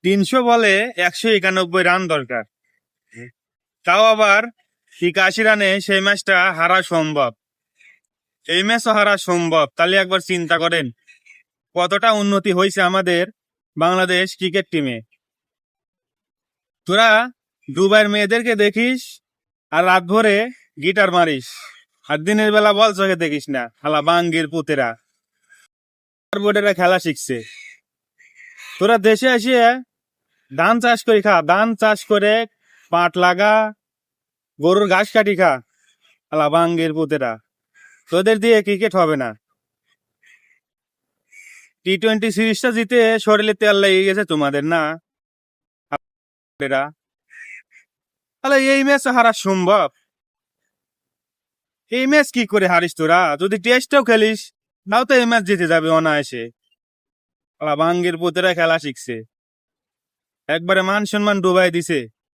300 বলে 191 রান দরকার। তাও আবার 81 রানে সেই ম্যাচটা হারা সম্ভব। এই ম্যাচও হারা সম্ভব। তাহলে একবার চিন্তা করেন কতটা উন্নতি হয়েছে আমাদের বাংলাদেশ ক্রিকেট টিমে। তোরা দুবাইয়ের মেয়েদেরকে দেখিস আর রাত ভরে গিটার মারিস, আর দিনের বেলা বল চোখে দেখিস না। হালা বাঙ্গির পুতেরা বোর্ডেরা খেলা শিখছে। তোরা দেশে এসে ধান চাষ করে খা, ধান চাষ করে পাট লাগা, গরুর ঘাস কাটি খা। হালা বাঙ্গির পুতেরা, তোদের দিয়ে ক্রিকেট হবে না। T20 সিরিজটা জিতে শরীরে তেল লেগে গেছে তোমাদের, না? তাহলে এই ম্যাচ হারা সম্ভব? এই ম্যাচ কি করে হারিস তোরা? যদি টেস্টও খেলিস তাও তো এই ম্যাচ জিতে যাবে অনায়াসে। বাঙ্গের পুতেরা খেলা শিখছে, একবারে মান সম্মান ডুবাই দিছে।